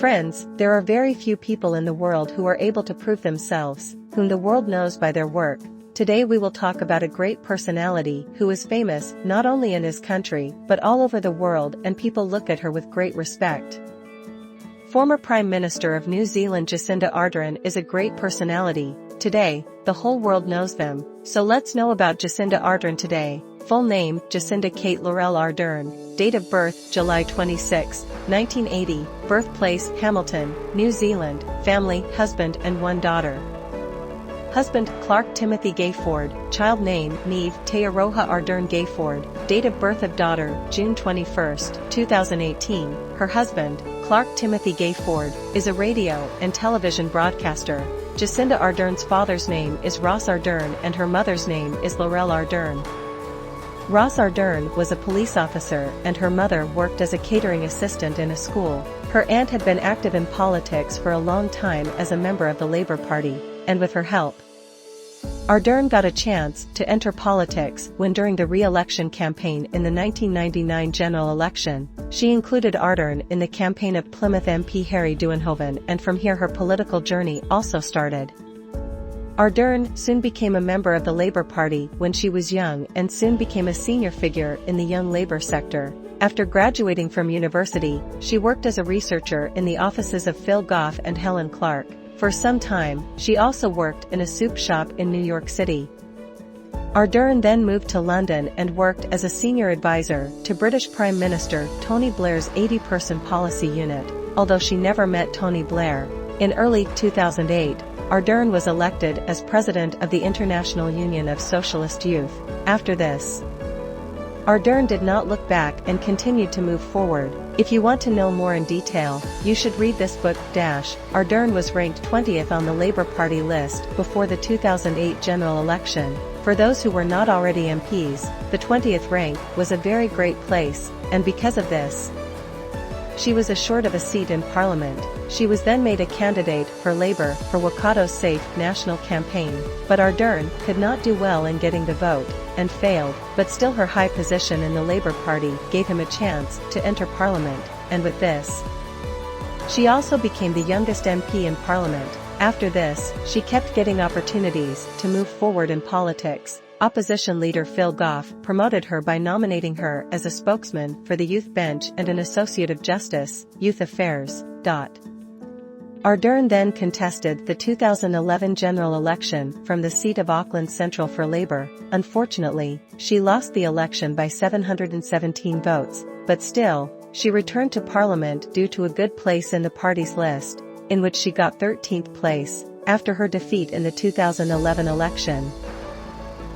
Friends, there are very few people in the world who are able to prove themselves, whom the world knows by their work. Today we will talk about a great personality who is famous not only in his country but all over the world, and people look at her with great respect. Former Prime Minister of New Zealand Jacinda Ardren is a great personality. Today, the whole world knows them. So let's know about Jacinda Ardren today. Full name, Jacinda Kate Laurel Ardern. Date of birth, July 26, 1980. Birthplace, Hamilton, New Zealand. Family, husband and one daughter. Husband, Clark Timothy Gayford. Child name, Neve Tearoha Ardern Gayford. Date of birth of daughter, June 21, 2018. Her husband, Clark Timothy Gayford, is a radio and television broadcaster. Jacinda Ardern's father's name is Ross Ardern and her mother's name is Laurel Ardern. Ross Ardern was a police officer and her mother worked as a catering assistant in a school. Her aunt had been active in politics for a long time as a member of the Labour Party, and with her help, Ardern got a chance to enter politics when during the re-election campaign in the 1999 general election, she included Ardern in the campaign of Plymouth MP Harry Duinhoven, and from here her political journey also started. Ardern soon became a member of the Labour Party when she was young and soon became a senior figure in the young Labour sector. After graduating from university, she worked as a researcher in the offices of Phil Goff and Helen Clark. For some time, she also worked in a soup shop in New York City. Ardern then moved to London and worked as a senior advisor to British Prime Minister Tony Blair's 80-person policy unit, although she never met Tony Blair. In early 2008, Ardern was elected as president of the International Union of Socialist Youth. After this, Ardern did not look back and continued to move forward. If you want to know more in detail, you should read this book. Ardern was ranked 20th on the Labour Party list before the 2008 general election. For those who were not already MPs, the 20th rank was a very great place, and because of this, she was assured of a seat in Parliament. She was then made a candidate for Labour for Wakato's Safe national campaign, but Ardern could not do well in getting the vote, and failed, but still her high position in the Labour Party gave him a chance to enter Parliament, and with this, she also became the youngest MP in Parliament. After this, she kept getting opportunities to move forward in politics. Opposition leader Phil Goff promoted her by nominating her as a spokesman for the Youth Bench and an Associate of Justice, Youth Affairs. Ardern then contested the 2011 general election from the seat of Auckland Central for Labour. Unfortunately, she lost the election by 717 votes, but still, she returned to Parliament due to a good place in the party's list, in which she got 13th place. After her defeat in the 2011 election,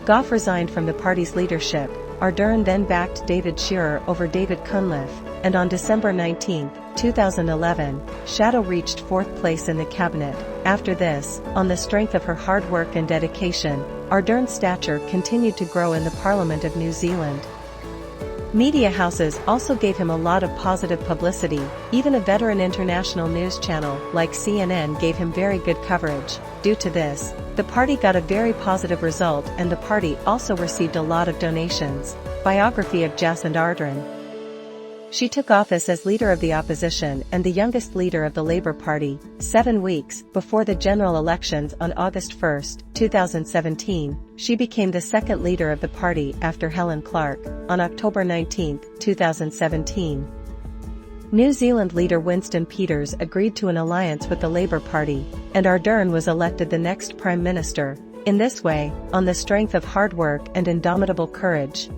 Goff resigned from the party's leadership. Ardern then backed David Shearer over David Cunliffe, and on December 19, 2011, Shadow reached 4th place in the cabinet. After this, on the strength of her hard work and dedication, Ardern's stature continued to grow in the Parliament of New Zealand. Media houses also gave him a lot of positive publicity. Even a veteran international news channel like CNN gave him very good coverage. Due to this, the party got a very positive result, and the party also received a lot of donations. Biography of Jacinda Ardren. She took office as leader of the opposition and the youngest leader of the Labour Party, 7 weeks before the general elections on August 1, 2017. She became the second leader of the party after Helen Clark, on October 19, 2017. New Zealand leader Winston Peters agreed to an alliance with the Labour Party, and Ardern was elected the next Prime Minister. In this way, on the strength of hard work and indomitable courage,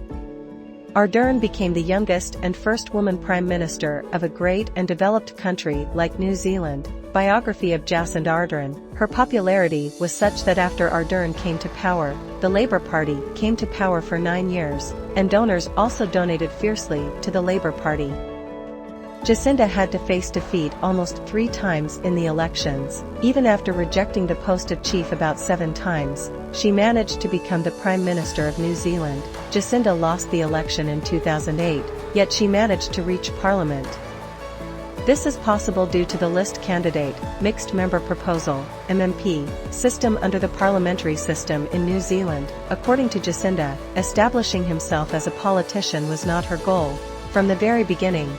Ardern became the youngest and first woman Prime Minister of a great and developed country like New Zealand. Biography of Jacinda Ardren. Her popularity was such that after Ardern came to power, the Labour Party came to power for 9 years, and donors also donated fiercely to the Labour Party. Jacinda had to face defeat almost 3 times in the elections. Even after rejecting the post of chief about 7 times, she managed to become the Prime Minister of New Zealand. Jacinda lost the election in 2008, yet she managed to reach Parliament. This is possible due to the list candidate, mixed member proposal, MMP, system under the parliamentary system in New Zealand. According to Jacinda, establishing himself as a politician was not her goal. From the very beginning,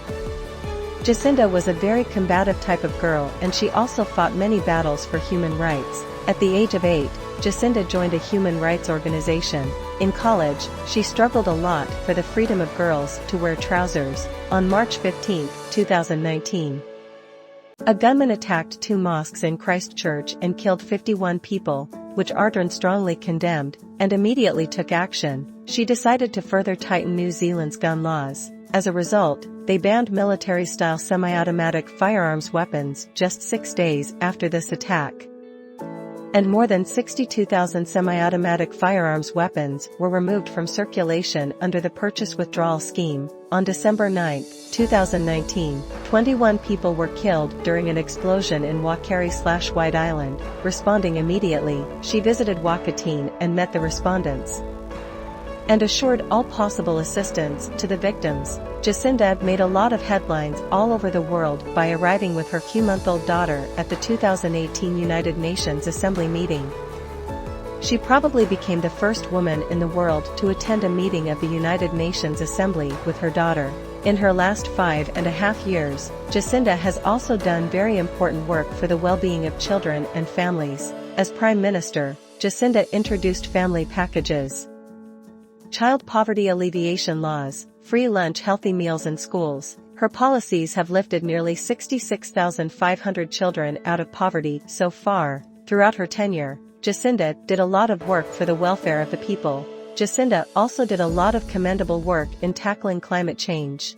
Jacinda was a very combative type of girl, and she also fought many battles for human rights. At the age of 8, Jacinda joined a human rights organization. In college, she struggled a lot for the freedom of girls to wear trousers. On March 15, 2019, a gunman attacked 2 mosques in Christchurch and killed 51 people, which Ardren strongly condemned, and immediately took action. She decided to further tighten New Zealand's gun laws. As a result, they banned military-style semi-automatic firearms weapons just 6 days after this attack. And more than 62,000 semi-automatic firearms weapons were removed from circulation under the purchase withdrawal scheme. On December 9, 2019, 21 people were killed during an explosion in Whakaari/White Island. Responding immediately, she visited Whakatane and met the respondents and assured all possible assistance to the victims. Jacinda made a lot of headlines all over the world by arriving with her few-month-old daughter at the 2018 United Nations Assembly meeting. She probably became the first woman in the world to attend a meeting of the United Nations Assembly with her daughter. In her last 5.5 years, Jacinda has also done very important work for the well-being of children and families. As Prime Minister, Jacinda introduced family packages, child poverty alleviation laws, free lunch, healthy meals in schools. Her policies have lifted nearly 66,500 children out of poverty so far. Throughout her tenure, Jacinda did a lot of work for the welfare of the people. Jacinda also did a lot of commendable work in tackling climate change.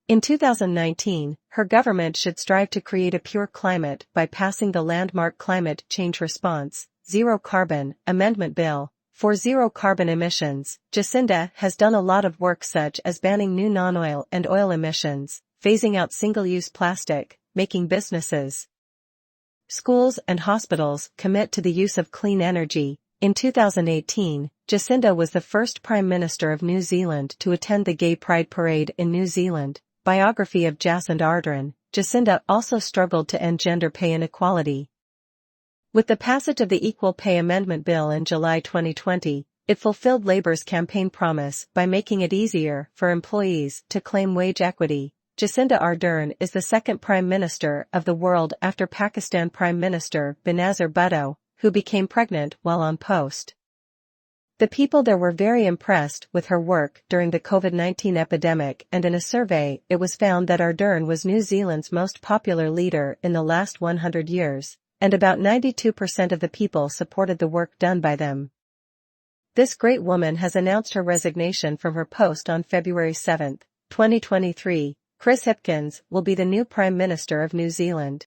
In 2019, her government should strive to create a pure climate by passing the landmark Climate Change Response, Zero Carbon, Amendment Bill. For zero carbon emissions, Jacinda has done a lot of work such as banning new non-oil and oil emissions, phasing out single-use plastic, making businesses, schools and hospitals commit to the use of clean energy. In 2018, Jacinda was the first Prime Minister of New Zealand to attend the Gay Pride Parade in New Zealand. Biography of Jacinda Ardren. Jacinda also struggled to end gender pay inequality. With the passage of the Equal Pay Amendment Bill in July 2020, it fulfilled Labour's campaign promise by making it easier for employees to claim wage equity. Jacinda Ardern is the second Prime Minister of the world after Pakistan Prime Minister Benazir Bhutto, who became pregnant while on post. The people there were very impressed with her work during the COVID-19 epidemic, and in a survey it was found that Ardern was New Zealand's most popular leader in the last 100 years. And about 92% of the people supported the work done by them. This great woman has announced her resignation from her post on February 7, 2023. Chris Hipkins will be the new Prime Minister of New Zealand.